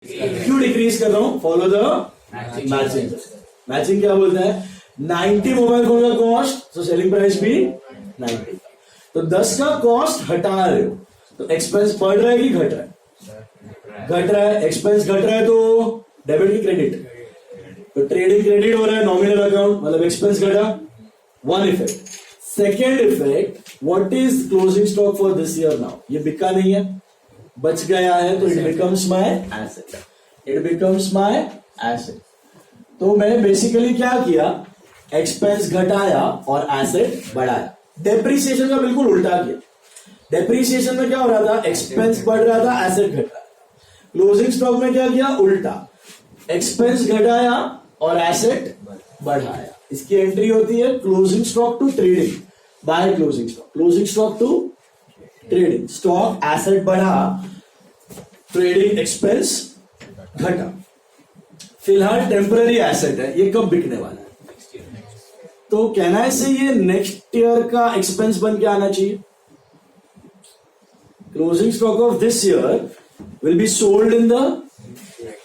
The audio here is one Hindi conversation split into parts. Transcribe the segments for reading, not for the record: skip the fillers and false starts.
क्यों डिक्रीज कर रहा हूं? Follow the matching. मैचिंग क्या बोलता है? 90 मोबाइल फोन का कॉस्ट, तो सेलिंग प्राइस भी 90। तो 10 का कॉस्ट हटा रहे हो तो एक्सपेंस बढ़ रहा है कि घट रहा है? घट रहा है। एक्सपेंस घट रहा है तो डेबिट की क्रेडिट? तो ट्रेडिंग क्रेडिट हो रहा है, नॉमिनल अकाउंट, मतलब एक्सपेंस घटा। One effect. Second effect, what is closing stock for this year now? ये बिका नहीं है, बच गया है, तो it becomes my asset. It becomes my asset. तो मैंने बेसिकली क्या किया? एक्सपेंस घटाया और एसेट बढ़ाया। डेप्रिसिएशन का बिल्कुल उल्टा किया। डेप्रिसिएशन में क्या हो रहा था? एक्सपेंस बढ़ रहा था, एसेट घट रहा था। क्लोजिंग स्टॉक में क्या किया? उल्टा, एक्सपेंस घटाया और एसेट बढ़ाया। इसकी एंट्री होती है closing stock to trading by closing stock. Closing stock to trading, stock asset बढ़ा, ट्रेडिंग एक्सपेंस घटा। फिलहाल टेम्पररी एसेट है, ये कब बिकने वाला है? तो कहना है से ये नेक्स्ट ईयर का एक्सपेंस बन के आना चाहिए। Closing stock of this year will be sold in the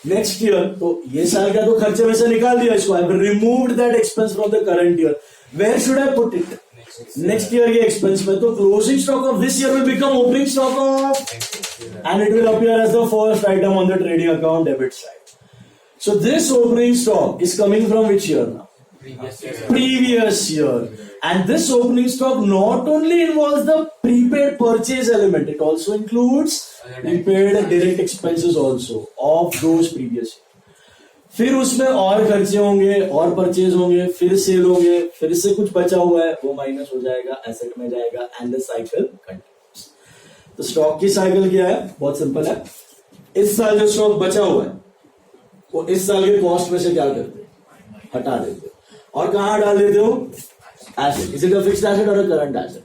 next year. तो ये साल का तो खर्चे में से निकाल दिया इसको। I have removed that expense from the current year. Where should I put it? Next year के एक्सपेंस में। तो closing stock of this year will become opening stock of, and it will appear as the first item on the trading account debit side. So this opening stock is coming from which year now? Previous year. And this opening stock not only involves the prepaid purchase element, it also includes prepaid direct expenses also of those previous year. फिर उसमें और खर्चे होंगे, और परचेज होंगे, फिर सेल होंगे, फिर से कुछ बचा हुआ है वो माइनस हो जाएगा, एसेट में जाएगा, एंड द साइकिल कंटिन्यूस. तो स्टॉक की साइकिल क्या है? बहुत सिंपल है. इस साल जो स्टॉक बचा हुआ है वो इस साल के कॉस्ट में से क्या करते हो? हटा देते हो. और कहां डाल देते हो? Asset. Is it a fixed asset और a current asset?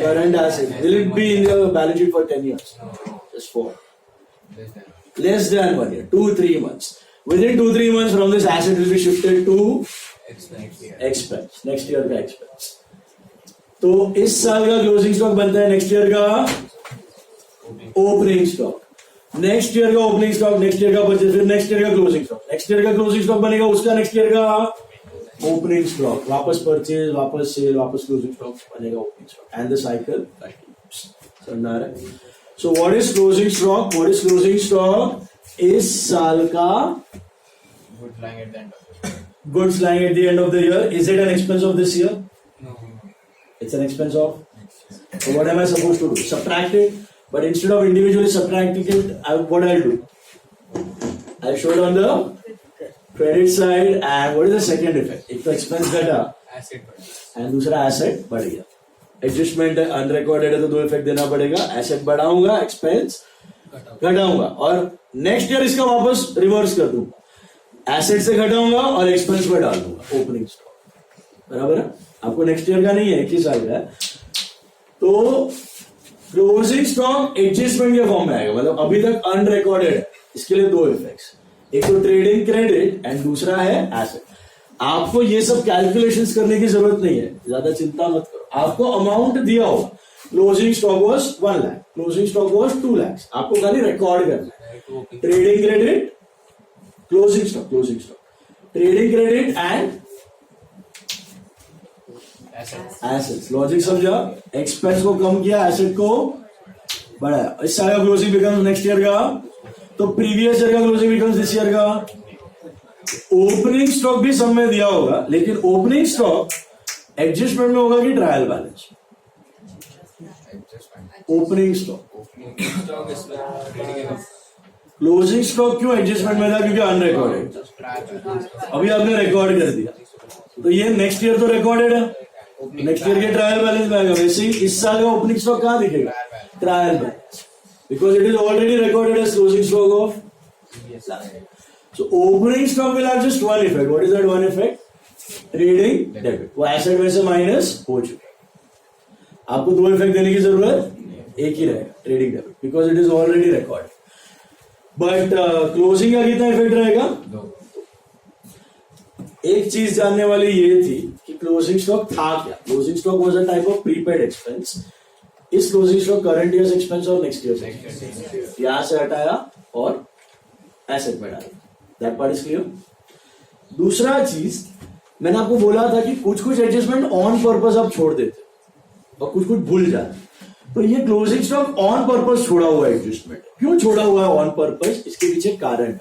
Current asset. Will it be in your balance sheet for 10 years? Just 4. Less than 1 year. 2-3 months. Within 2-3 months from this asset will be shifted to expense. Next year का expense. तो इस साल का क्लोजिंग स्टॉक बनता है नेक्स्ट ईयर का ओपनिंग स्टॉक. नेक्स्ट ईयर का ओपनिंग स्टॉक, नेक्स्ट ईयर का परचेज, फिर नेक्स्ट ईयर का क्लोजिंग स्टॉक. नेक्स्ट ईयर का क्लोजिंग स्टॉक बनेगा, उसका नेक्स्ट ईयर का ओपनिंग स्टॉक. वापस परचेज, वापस सेल, वापस क्लोजिंग स्टॉक बनेगा opening stock, and the cycle continuous. समझ आ रहा है? So what is closing stock? What is closing stock? इस साल का goods lying at the end of the year. Is it an expense of this year? No. It's an expense of. So what am I supposed to do? Subtract it. But instead of individually subtracting it, what I'll do? I'll show it on the credit side. And what is the second effect? एक तो expense घटा and दूसरा asset बढ़ गया. Adjustment है, unrecorded है, तो दो effect देना पड़ेगा. Asset बढ़ाऊंगा, expense घटाऊंगा, और next year इसका वापस reverse कर दूंगा. Asset से घटाऊंगा और expense में डाल दूंगा opening stock. बराबर है? आपको next year का नहीं है, एक ही साल का है. तो क्लोजिंग स्टॉक एडजस्टमेंट के फॉर्म में आएगा, मतलब अभी तक अनरिकॉर्डेड है. इसके लिए दो इफेक्ट्स, एक तो ट्रेडिंग क्रेडिट एंड दूसरा है एसेट. आपको ये सब कैलकुलेशंस करने की जरूरत नहीं है, ज्यादा चिंता मत करो. आपको अमाउंट दिया होगा, closing stock was 1 lakh, closing stock was 2 lakh. आपको खाली रिकॉर्ड करना है. Trading credit, closing stock, trading credit and assets. Logic समझा? एक्सपेंस को कम किया, एसेट को बढ़ाया. इस साल का क्लोजिंग बिकम्स नेक्स्ट ईयर का, तो प्रीवियस ईयर का क्लोजिंग बिकम्स दिस ईयर का. ओपनिंग स्टॉक भी सब में दिया होगा, लेकिन ओपनिंग स्टॉक एडजस्टमेंट में होगा कि trial balance? Opening stock. Closing stock क्यों एडजस्टमेंट में था? क्योंकि अनरिकॉर्डेड. अभी आपने रिकॉर्ड कर दिया, तो ये नेक्स्ट ईयर तो रिकॉर्डेड है, नेक्स्ट ईयर के ट्रायल बैलेंस में आएगा. वैसे ही इस साल का ओपनिंग स्टॉक कहां दिखेगा? Trial balance, because it is already recorded as closing stock of. So opening stock will have just one effect. What is that one effect? Trading debit. वो एसेट में से माइनस हो चुके. आपको दो इफेक्ट देने की जरूरत एक ही रहेगा, trading debit, because it is already recorded. But closing का कितना इफेक्ट रहेगा? एक चीज जानने वाली ये थी कि क्लोजिंग स्टॉक था क्या. Closing stock was a type of prepaid expense इस closing stock current year expense और नेक्स्ट ईयर यहां से हटाया और एसेट में डाला. That part is clear. दूसरा चीज मैंने आपको बोला था कि कुछ कुछ एडजस्टमेंट ऑन पर्पस आप छोड़ देते और कुछ कुछ भूल जाते. तो ये क्लोजिंग स्टॉक ऑन पर्पस छोड़ा हुआ एडजस्टमेंट. क्यों छोड़ा हुआ है ऑन पर्पस? इसके पीछे कारण.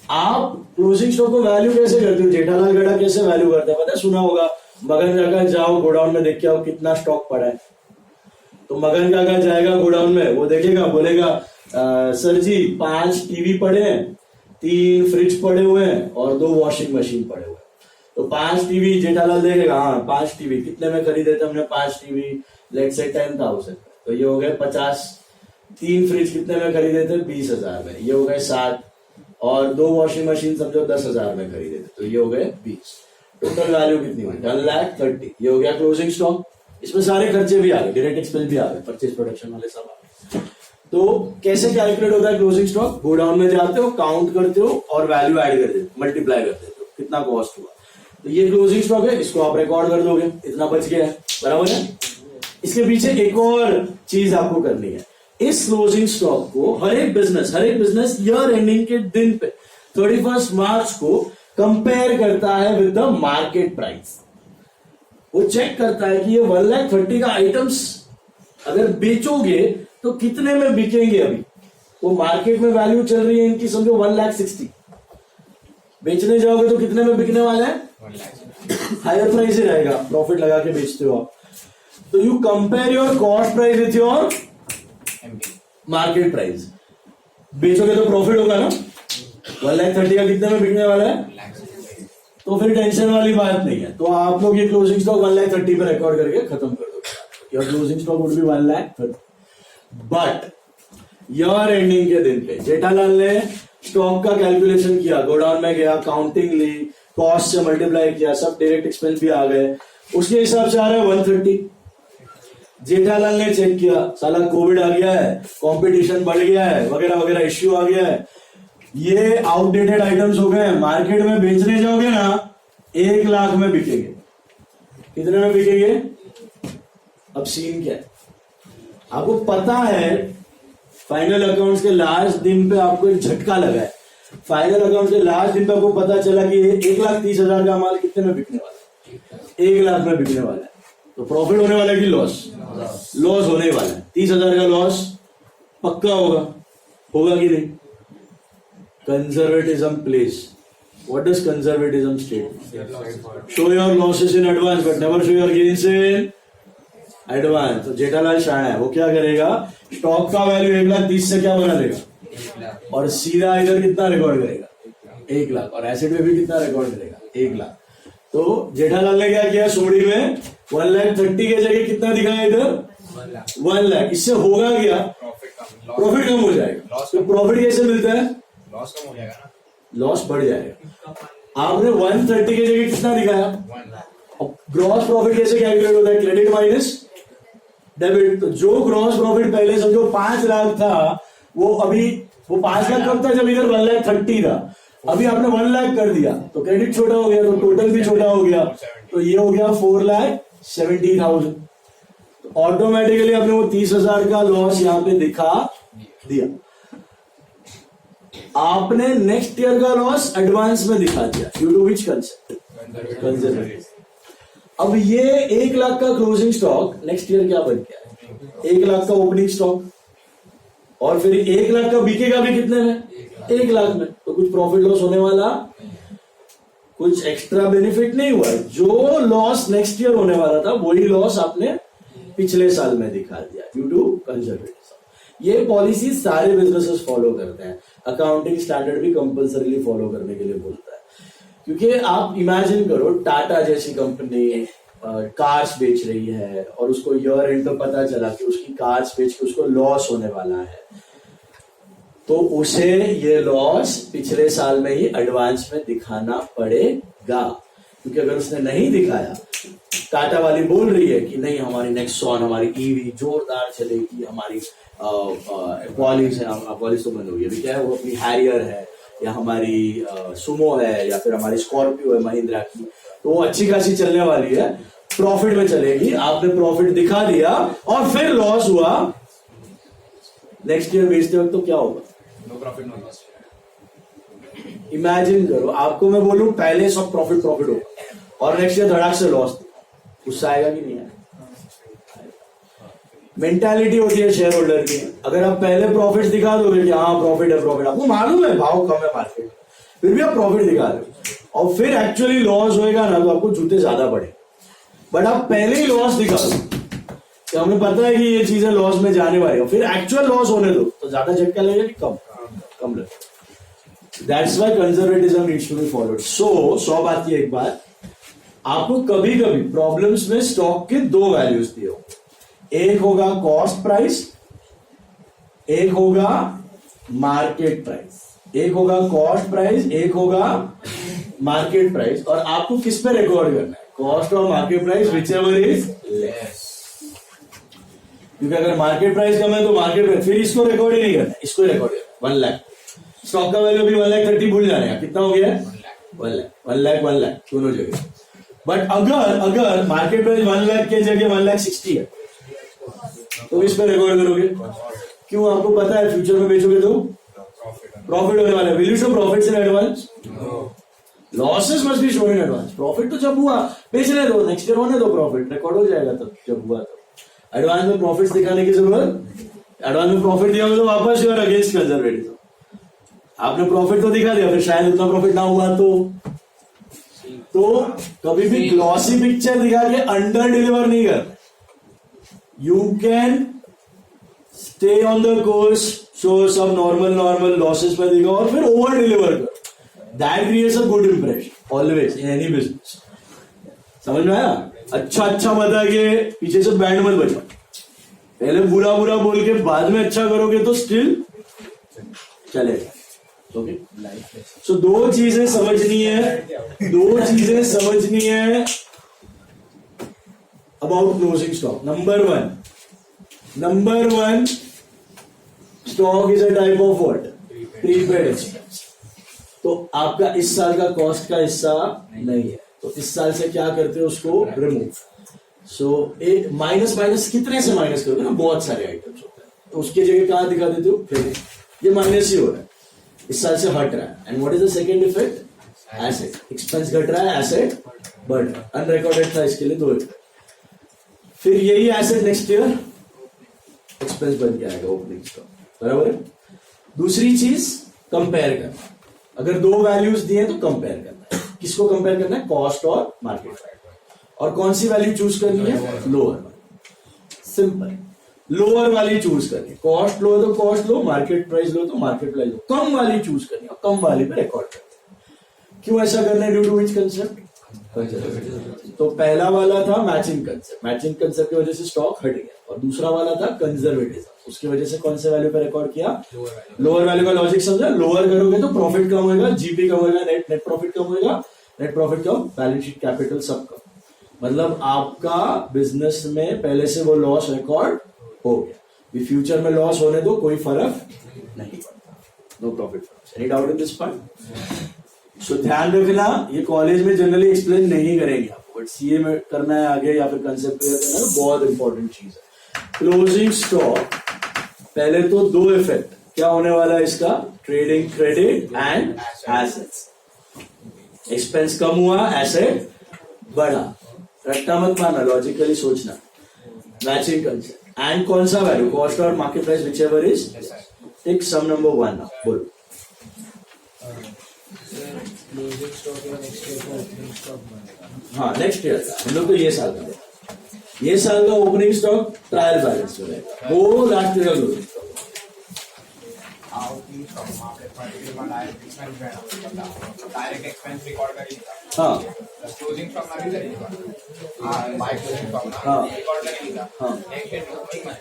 आप क्लोजिंग स्टॉक को वैल्यू कैसे करते हो? जेठालाल गढ़ा कैसे वैल्यू करते हैं पता है? सुना होगा, मगन काका जाओ गोडाउन में देख के आओ कितना स्टॉक पड़ा है. तो मगन काका जाएगा गोडाउन में, वो देखेगा, बोलेगा सर जी 5 टीवी पड़े हैं, 3 फ्रिज पड़े हुए हैं और 2 वॉशिंग मशीन पड़े हुए हैं. तो 5 टीवी जेठालाल देखेगा, हाँ 5 टीवी कितने में खरीदे थे हमने? 5 टीवी लेट्स से 10,000. तो ये हो गए 50. 3 फ्रिज कितने में खरीदे थे? 20,000 में. ये हो गए 60. और 2 वॉशिंग मशीन समझो 10,000 में खरीदे थे, तो ये हो गए 20. टोटल वैल्यू कितनी हुई? 1,30,000. ये हो गया क्लोजिंग स्टॉक. इसमें सारे खर्चे भी आ गए, डायरेक्ट एक्सपेंस भी आ गए, परचेज प्रोडक्शन वाले सब आ गए. तो कैसे कैलकुलेट होता है क्लोजिंग स्टॉक? गोडाउन में जाते हो, काउंट करते हो और वैल्यू ऐड कर देते हो, मल्टीप्लाई कर देते हो, कितना कॉस्ट हुआ. तो ये क्लोजिंग स्टॉक है, इसको आप रिकॉर्ड कर दोगे, इतना बच गया है. बराबर है. इसके पीछे एक और चीज आपको करनी है. इस क्लोजिंग स्टॉक को हर एक बिजनेस ईयर एंडिंग के दिन पे 31 मार्च को कंपेयर करता है विद द मार्केट प्राइस. वो चेक करता है कि ये 1,30,000 का आइटम्स अगर बेचोगे तो कितने में बिकेंगे. अभी वो मार्केट में वैल्यू चल रही है इनकी समझो 1,60,000. बेचने जाओगे तो कितने में बिकने वाला है? हायर प्राइस ही रहेगा, प्रॉफिट लगा के बेचते हो आप. तो you compare your cost price with your market price. बेचोगे तो प्रॉफिट होगा ना. 1,30,000 का कितने में बिकने वाला है? तो फिर टेंशन वाली बात नहीं है. तो आप लोग ये क्लोजिंग स्टॉक 1,30,000 पे रिकॉर्ड करके खत्म कर दो. Your closing stock would be 1,30,000. But year ending के दिन पे जेठालाल ने स्टॉक का कैलकुलेशन किया, गोडाउन में गया, काउंटिंग ली, कॉस्ट से मल्टीप्लाई किया, सब डायरेक्ट एक्सपेंस भी आ गए, उसके हिसाब से आ रहा है 130. जेठालाल ने चेक किया, साला कोविड आ गया है, कंपटीशन बढ़ गया है, वगैरह वगैरह इश्यू आ गया है, ये आउटडेटेड आइटम्स हो गए, मार्केट में बेचने जाओगे ना 1,00,000 में बिकेंगे. कितने में बिकेंगे? अब सीन क्या है? आपको पता है फाइनल अकाउंट्स के लास्ट दिन पे आपको एक झटका लगा है. फाइनल अकाउंट के लास्ट दिन पे आपको पता चला कि 1,30,000 का माल कितने में बिकने वाला है? 1,00,000 में बिकने वाला है. तो प्रॉफिट होने वाला है कि लॉस? लॉस होने वाला है. 30,000 का लॉस पक्का होगा कि नहीं? Conservatism place. What does conservatism state? Show your losses in advance but never show your gains in advance. तो जेठालाल शाणा है, वो क्या करेगा? स्टॉक का वैल्यू 1,30,000 से क्या बना देगा और सीधा इधर कितना रिकॉर्ड करेगा? 1,00,000. और एसेट में भी कितना रिकॉर्ड करेगा? 1,00,000. तो जेठालाल ने क्या किया? सोडी में 1,30,000 के जगह कितना दिखाया इधर? 1,00,000. इससे होगा क्या? प्रॉफिट कम हो जाएगा. तो प्रॉफिट कैसे मिलता है? लॉस कम हो जाएगा ना. लॉस बढ़ जाएगा. आपने 130 की जगह कितना दिखाया? ग्रॉस प्रॉफिट कैसे कैलकुलेट होता है? Credit minus debit. तो जो ग्रॉस प्रॉफिट पहले समझो 5,00,000 था, वो 5,00,000 कब था? जब इधर 1,30,000 था. अभी आपने 1,00,000 कर दिया तो क्रेडिट छोटा हो गया, तो टोटल भी छोटा हो गया. तो ये हो गया 4,70,000. तो ऑटोमेटिकली आपने वो 30,000 का लॉस यहां पे दिखा दिया. आपने नेक्स्ट ईयर का लॉस एडवांस में दिखा दिया. Due to which concept? Conservative. अब ये 1,00,000 का क्लोजिंग स्टॉक नेक्स्ट ईयर क्या बन गया? 1,00,000 का ओपनिंग स्टॉक. और फिर 1,00,000 का बिकेगा भी कितने में? 1,00,000 में. तो कुछ प्रॉफिट लॉस होने वाला, कुछ एक्स्ट्रा बेनिफिट नहीं हुआ. जो लॉस नेक्स्ट ईयर होने वाला था वही लॉस आपने पिछले साल में दिखा दिया ड्यू टू कंजर्वेटिव. ये पॉलिसी सारे बिजनेसेस फॉलो करते हैं. अकाउंटिंग स्टैंडर्ड भी कंपल्सरीली फॉलो करने के लिए बोलता है. क्योंकि आप इमेजिन करो, टाटा जैसी कंपनी कार्स बेच रही है और उसको ईयर एंड पे पता चला कि उसकी कार्स बेच के उसको लॉस होने वाला है, तो उसे ये लॉस पिछले साल में ही एडवांस में दिखाना पड़ेगा. क्योंकि अगर उसने नहीं दिखाया, टाटा वाली बोल रही है कि नहीं हमारी नेक्सॉन, हमारी ईवी जोरदार चलेगी, हमारी पॉलिस है, पॉलिस तो बंद हो गई अभी, क्या है वो अपनी हैरियर है, या हमारी सुमो है, या फिर हमारी स्कॉर्पियो है महिंद्रा की, तो वो अच्छी खासी चलने वाली है. प्रॉफिट में चलेगी, आपने प्रॉफिट दिखा दिया और फिर लॉस हुआ, नेक्स्ट ईयर बेचते वक्त तो क्या होगा? No profit no loss. Imagine करो, आपको मैं बोलूं पहले सब प्रॉफिट होगा और नेक्स्ट ईयर धड़ाक से लॉस, गुस्सा आएगा कि नहीं आएगा? मेंटालिटी होती है शेयर होल्डर की। अगर आप पहले प्रॉफिट दिखा दोगे कि हाँ प्रॉफिट है, प्रॉफिट, आपको मालूम है भाव कम है मार्केट, फिर भी आप प्रॉफिट दिखा रहे हो और फिर एक्चुअली लॉस होएगा ना, तो आपको जूते ज्यादा पड़े। बट आप पहले ही लॉस दिखा दो कि हमें पता है कि ये चीजें लॉस में जाने वाली है, फिर एक्चुअल लॉस होने दो तो ज्यादा झटका लगेगा कि कम लगेगा। That's why conservatism needs to be followed. So बात की एक बात, आपको कभी कभी प्रॉब्लम्स में स्टॉक के दो वैल्यूज दिए हो, एक होगा कॉस्ट प्राइस, एक होगा मार्केट प्राइस। एक होगा कॉस्ट प्राइस, एक होगा मार्केट प्राइस, और आपको किस पे रिकॉर्ड करना है? कॉस्ट और market price whichever is less. क्योंकि अगर मार्केट प्राइस कम है तो मार्केट प्राइस, फिर इसको रिकॉर्ड ही नहीं करना, इसको रिकॉर्ड करना। 1 लाख स्टॉक का वैल्यू भी 1,30,000 भूल जाने का, कितना हो गया? 1 लाख दोनों जगह। बट अगर मार्केट प्राइस 1 लाख के जगह 1,60,000 है तो इस पर रिकॉर्ड करोगे। क्यों? आपको पता है फ्यूचर में बेचोगे तो प्रॉफिट होने वाला है। Will you show profits in advance? Losses must be shown in advance. Profit तो जब हुआ बेचने दो, नेक्स्ट ईयर होने दो, प्रॉफिट रिकॉर्ड हो जाएगा तब जब हुआ। तो एडवांस में प्रॉफिट्स दिखाने की जरूरत, एडवांस में प्रॉफिट दिया तो वापस यू आर अगेंस्ट कंजर्वेटिज्म। आपने प्रॉफिट तो दिखा दिया, फिर शायद उतना प्रॉफिट ना हुआ तो कभी भी ग्लॉसी पिक्चर दिखा के अंडर डिलीवर नहीं करना। You can stay on the course, show some normal losses में दिखाओ और फिर over deliver करो। That creates a good impression always in any business। समझ में आया? अच्छा बता के पीछे से बैंड मत बजाओ। पहले बुरा बोल के बाद में अच्छा करोगे तो स्टिल चलेगा। ओके, सो दो चीजें समझनी है about closing stock. Number one, stock is a type of what? Prepaid expense. तो आपका इस साल का कॉस्ट का हिस्सा नहीं है, तो इस साल से क्या करते हो? उसको रिमूव। सो एक माइनस कितने से माइनस करोगे ना? बहुत सारे आइटम्स होते हैं, तो उसकी जगह कहां दिखा देते हो? क्रेडिट। ये माइनस ही हो रहा है, इस साल से हट रहा है। And what is the second effect? Asset expense घट रहा है, एसेट बढ़ रहा है। अनरिकॉर्डेड था, इसके लिए 2 इफेक्ट। फिर यही एसेट नेक्स्ट ईयर एक्सपेंस बन के आएगा, ओपनिंग स्टॉक, बराबर है। दूसरी चीज कंपेयर करना। अगर 2 वैल्यूज दिए तो कंपेयर करना है। किसको कंपेयर करना है? कॉस्ट और मार्केट। और कौन सी वैल्यू चूज करनी है? लोअर वाली। सिंपल, लोअर वाली चूज करनी है। कॉस्ट लो तो कॉस्ट लो, मार्केट प्राइस लो तो मार्केट प्राइस लो। कम वाली चूज करनी है, कम वाली पे रिकॉर्ड करना है। क्यों ऐसा करना है? Due to which concept? तो पहला वाला था मैचिंग कंसेप्ट की वजह से स्टॉक हट गया, और दूसरा वाला था कंजर्वेटिज्म, उसकी वजह से कौन से वैल्यू पे रिकॉर्ड किया? लोअर वैल्यू का लॉजिक समझा? लोअर करोगे तो प्रॉफिट कम होगा, जीपी कम होगा, नेट प्रॉफिट कम होगा, नेट प्रॉफिट कम, बैलेंस शीट कैपिटल सब कम। मतलब आपका बिजनेस में पहले से वो लॉस रिकॉर्ड हो गया, फ्यूचर में लॉस होने दो, कोई फर्क नहीं पड़ता। No profit. Any doubt in this part? So ध्यान रखना, ये कॉलेज में जनरली एक्सप्लेन नहीं करेंगे आपको, बट सीए में करना है आगे या फिर कंसेप्ट क्लियर करना है, बहुत इंपॉर्टेंट चीज है। क्लोजिंग स्टॉक, पहले तो 2 इफेक्ट क्या होने वाला है इसका? Trading credit and assets. Expense कम हुआ, एसेट बढ़ा। रट्टा मत मारना, लॉजिकली सोचना। मैचिंग कंसेप्ट एंड कौन सा वैल्यू? कॉस्ट और market price whichever is. Tick some number 1 now, बोलो। हाँ, नेक्स्ट ईयर का हम लोग तो ये साल का ओपनिंग स्टॉक ट्रायल बैलेंस में रहेगा, वो लास्ट ईयर का closing stock. Direct expense record करेगा। हाँ, क्लोजिंग स्टॉक मध्ये करेगा। बाय क्लोजिंग स्टॉक रिकॉर्ड करेगा। नेक्स्ट डे ओपनिंग में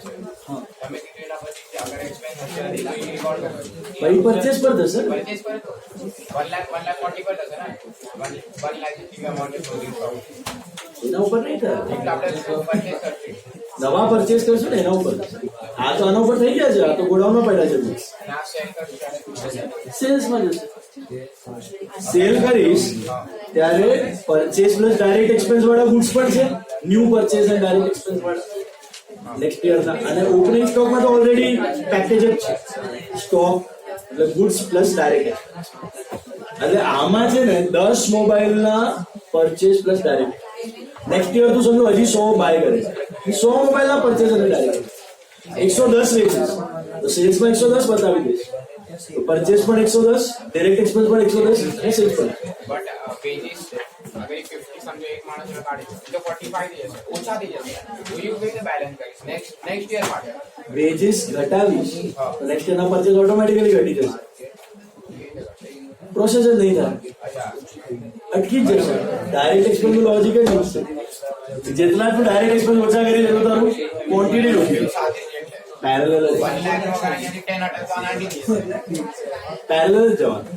हमें कितने ना बचे, अगर एक्सपेंस अच्छा दिखा तो रिकॉर्ड करेगा। भाई परचेस पर दस सर, परचेस पर 1 लाख 40 पर दस है ना, 1 लाख की अमाउंट क्लोजिंग स्टॉक। એના ઉપર નહીં થાય. એટલે આપણે purchase કરશું. નવા પરચેસ કરશો ને એના ઉપર. આ તો આના ઉપર થઈ ગયા છે, આ તો ગોડાઉનમાં પડ્યા છે. અને આ sell કરશું ત્યારે સેલ્સમાં જશે. સેલ કરીશ ત્યારે પરચેસ પ્લસ ડાયરેક્ટ એક્સપેન્સ વાળા ગુડ્સ પણ છે, ન્યુ પરચેસ અને ડાયરેક્ટ એક્સપેન્સ વાળા નેક્સ્ટ યર ના. અને ઓપનિંગ સ્ટોકમાં તો ઓલરેડી પેકેજ જ છે, સ્ટોક એટલે ગુડ્સ પ્લસ ડાયરેક્ટ. એટલે આમાં છે ને 10 મોબાઈલના purchase plus direct. Next year તો સમજો હજી 100 બાય કરે છે, 100 મોબાઈલના પરચેસ અને ડાયરેક્ટ 110 વેચીશ તો સેલ્સમાં 110 બતાવી દઈશ, તો પરચેસ પણ 110, ડાયરેક્ટ એક્સપેન્સ પણ 110 અને સેલ્સ પણ. બટ wages છે અગર 50 સમજો એક માણસને કાઢી તો 45 થઈ જશે, ઓછા થઈ જશે. તો યુ કેવી રીતે બેલેન્સ કરીશ નેક્સ્ટ યર માટે? વેજીસ ઘટાવીશ તો નેક્સ્ટ યરના પરચેસ ઓટોમેટિકલી ઘટી જશે. પ્રોસેસ જ નહીં થાય, અચ્છા અટકી જ જશે. ડાયરેક્ટ એક્સપેન્સ નું લોજિક જ છે, જેટલા તું ડાયરેક્ટ એક્સપેન્સ ઓછા કરી દેતો તારું ક્વોન્ટિટી ઓછી. સાથે જ પેરેલલ એટલે 1 લાખ નો વગર અહીંયાથી 10 અટકવા ના દીધી પેરેલલ જ જવાનું.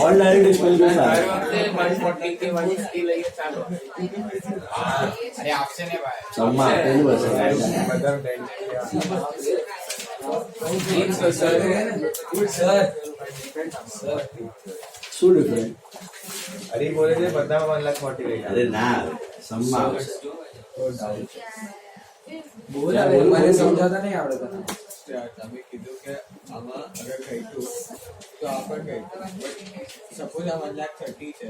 ઓલ ડાયરેક્ટ એક્સપેન્સ દર વખતે 140 થી 150 લઈએ ચાલો. અરે આપશે ને ભાઈ. સમ્મા પેલું હશે. શું ડિફરન્ટ? અરે બોલે છે બધા 1,40,000 લઈ અરે ના આવે, સમ્મા આવશે. મને સમજાતા નહીં આવડે તને. તમે કીધું કે આમાં અગર ઘટ્યું તો આ પણ ઘટ્યું, સપોઝ આ 1,30,000 છે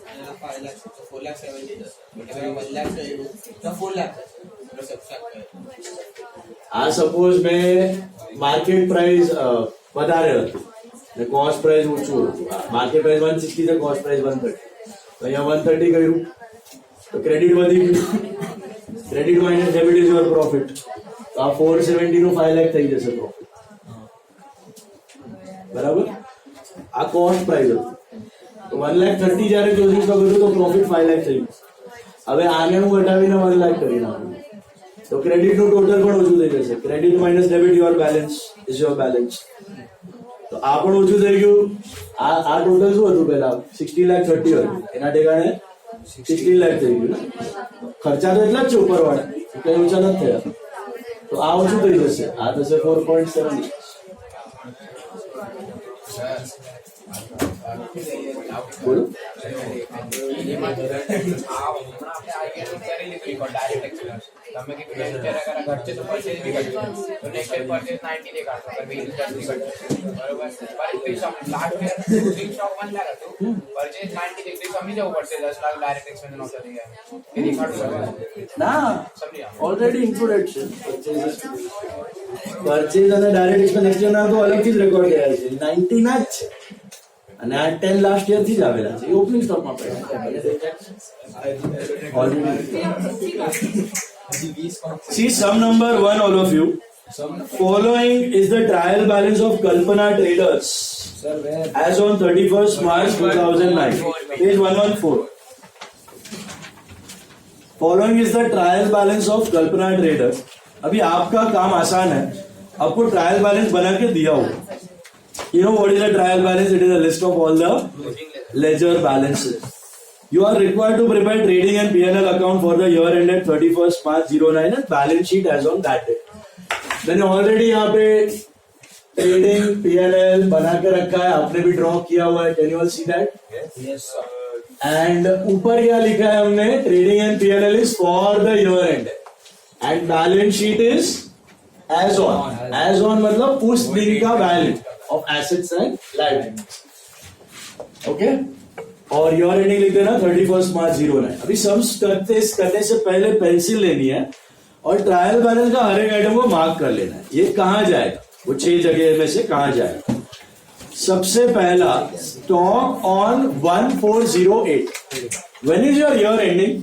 અને આ 5,00,000 છે તો 4,70,000 જશે. બટ હવે 1,00,000 થયું તો 4,00,000 થશે. તો સબસ્ટ્રાક્ટ કરે. આ સપોઝ મેં માર્કેટ પ્રાઇસ વધારે હતું ને કોસ્ટ પ્રાઇસ ઓછું હતું. માર્કેટ પ્રાઇસ 160 છે, કોસ્ટ પ્રાઇસ 130. તો અહીંયા 130 કર્યું તો ક્રેડિટ વધી ગયું. Credit minus debit is your profit. તો આ 470 નું 5 લાખ થઈ જશે પ્રોફિટ. બરાબર? આ કોસ્ટ પ્રાઇસ હતું તો 1,30,000 જ્યારે ક્લોઝિંગ સ્ટોક હતું તો પ્રોફિટ 5 લાખ થઈ ગયું. હવે આને હું ઘટાડીને 1 લાખ કરી નાખું તો ક્રેડિટ નું ટોટલ પણ ઓછું થઈ જશે. Credit minus debit your balance is your balance. તો આ પણ ઓછું થઈ ગયું. આ ટોટલ શું હતું પહેલા 60 લાખ 30 હતું, એના ઠેકાણે 16 લાખ થઈ ગયું. ખર્ચા તો એટલા જ છે ઉપરવાળા, કઈ ઓછા નથી થયા. તો આ ઓછું થઈ જશે, આ થશે 4.7. બોલો. એમાં હમણાં આપણે આઈડિયા કરી લીધું ડાયરેક્ટ એક્સપેન્સ. તમે કીધું next year અગર ઘટશે તો પરચેસ બી ઘટશે, તો નેક્સ્ટ યર પરચેસ 90 દે કાઢો પર વેજ ઘટશે. બરોબર? પર last year closing stock 1 lakh હતું, પરચેસ 90 દે. સમજી જવું પડશે 10 લાખ ડાયરેક્ટ એક્સપેન્સ નો થઈ ગયા એ દેખાડું ના, સમજી આવો. ઓલરેડી ઇન્ક્લુડેડ છે પરચેઝ અને ડાયરેક્ટ એક્સપેન્સ. નેક્સ્ટ યરના તો અલગથી જ રેકોર્ડ કર્યા છે, 90 ના જ છે. અને આ 10 લાસ્ટ યર થી જ આવેલા છે, એ ઓપનિંગ સ્ટોકમાં પડ્યા. See sum number 1, all of you. Following is the trial balance of Kalpana Traders as on 31st March 2009. Page 114. Following is the trial balance of Kalpana Traders. अभी आपका काम आसान है, आपको ट्रायल बैलेंस बना के दिया होगा. You know what is a trial balance? It is a list of all the ledger balances. You are required to prepare trading and P&L account for the year ended 31st March 09 and balance sheet as on that day. मैंने ऑलरेडी यहाँ पे ट्रेडिंग P&L बना के रखा है, आपने भी ड्रॉ किया हुआ है. Can you all see that? Yes, sir. And ऊपर क्या लिखा है हमने? Trading and P&L is for the year end and balance sheet is as on. As on मतलब उस दिन का balance of assets and liabilities. Okay? और योर एंडिंग लिख देना 31st March 09. अभी सम्स करने से पहले पेंसिल लेनी है और ट्रायल बैलेंस का हर एक आइटम को मार्क कर लेना है. ये कहां जाएगा? वो 6 जगह में से कहां जाएगा? सबसे पहला stock on 1408. When is your year ending?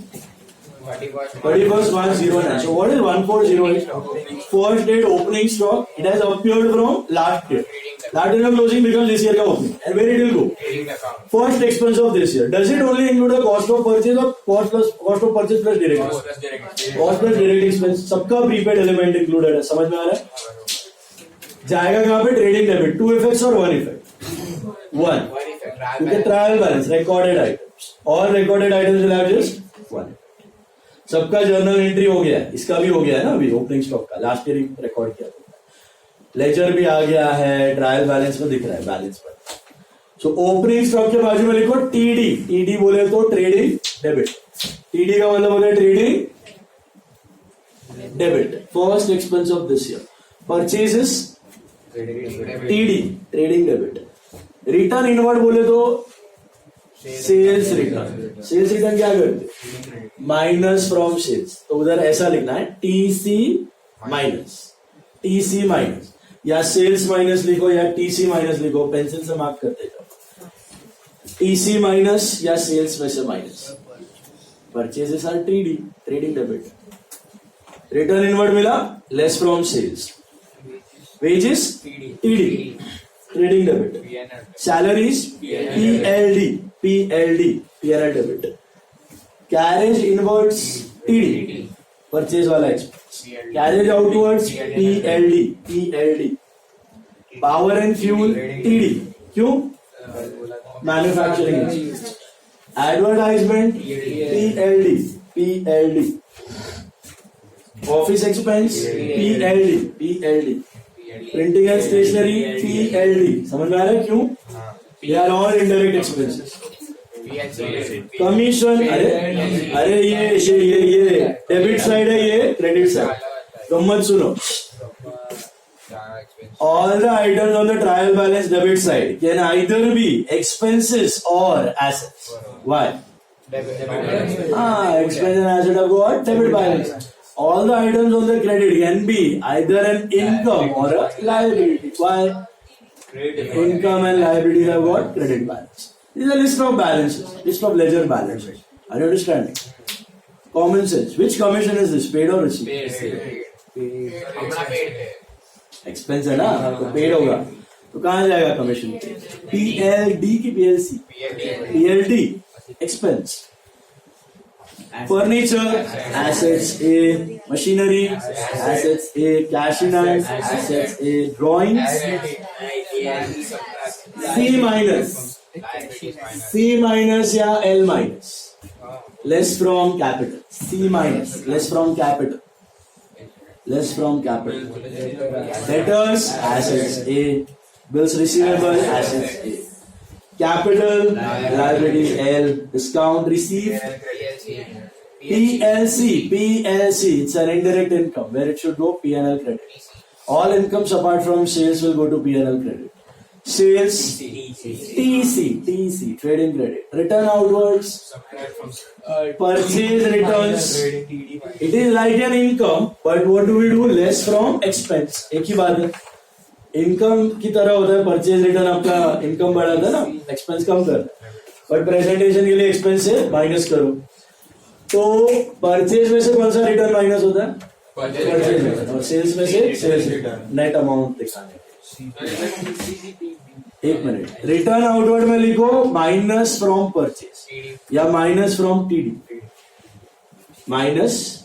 31st March 09. So what is 1408? First date opening stock. It has appeared from last year. That is the closing becomes this year का opening. And where it will go? Trading account. First expense of this year. Does it only include the cost of purchase or cost of purchase plus direct expense? Plus direct. Cost plus direct expense. सबका prepaid element included है. समझ में आ रहा है? जाएगा कहाँ पे? Trading debit. 2 effects or 1 effect? 1. क्योंकि trial balance recorded items. All recorded items will have just 1. सबका जर्नल एंट्री हो गया है, इसका भी हो गया है ना अभी ओपनिंग स्टॉक का, लास्ट ईयर रिकॉर्ड किया था। लेजर भी आ गया है, ट्रायल बैलेंस में दिख रहा है बैलेंस पर। सो ओपनिंग स्टॉक के बाजू में लिखो टीडी। टीडी बोले तो ट्रेडिंग डेबिट। टीडी का मतलब होता है trading debit, first expense of this year. Purchases TD, trading debit. Return inward बोले तो सेल्स रिटर्न। सेल्स रिटर्न क्या करते, माइनस फ्रॉम सेल्स, तो उधर ऐसा लिखना है टीसी माइनस, टीसी माइनस, या सेल्स माइनस लिखो या टीसी माइनस लिखो, पेंसिल से मार्क करते जाओ। टीसी माइनस या सेल्स में से minus. Purchases are TD, trading debit. Return inward मिला, less from sales. Wages TD, trading debit. Salaries PLD, PLD, PNL debit. Carriage inwards TD, purchase वाला expense. Carriage outwards PLD, PLD. Power and fuel TD, क्यों, manufacturing expense. Advertisement PLD, PLD. Office expense PLD, PLD. Printing and stationery PLD, समझ में आ रहा है क्यों, they are all indirect expenses. Commission, अरे ये डेबिट साइड है, ये क्रेडिट साइड। तो मत सुनो, all the items on the trial balance debit side can either be expenses or assets. Why? Expense and asset have got debit balance. All the items on the credit can be either an income or a liability. Why? Income and liability have got credit balance. This is a list of balances, list of ledger balances. Are you understanding? Common sense. Which commission is this? Paid or received? Expense है ना, तो पेड होगा, तो कहां जाएगा कमीशन, पीएलडी की PLC, PLD expense. Furniture assets A, machinery assets A, cash in hand assets A, drawings C minus, C minus या L minus, less from capital, C minus, less from capital, less from capital. Debtors, assets A. Bills receivable, assets A. Capital, liabilities L. Discount received PLC, PLC. It's an indirect income where it should go P&L credit. All incomes apart from sales will go to P&L credit. Sales TC, TC, trading credit. Return outwards, purchase returns. It is like an income, but what do we do? Less from expense. एक ही बात है, इनकम की तरह होता है परचेज रिटर्न, आपका इनकम बढ़ाता है ना, एक्सपेंस कम करता है, बट प्रेजेंटेशन के लिए एक्सपेंस से माइनस करो। तो परचेज में से कौन सा रिटर्न माइनस होता है, परचेज रिटर्न, और सेल्स में से सेल्स रिटर्न, नेट अमाउंट दिखाने। एक मिनट, रिटर्न आउटवर्ड में लिखो माइनस फ्रॉम परचेज या माइनस फ्रॉम टीडी, माइनस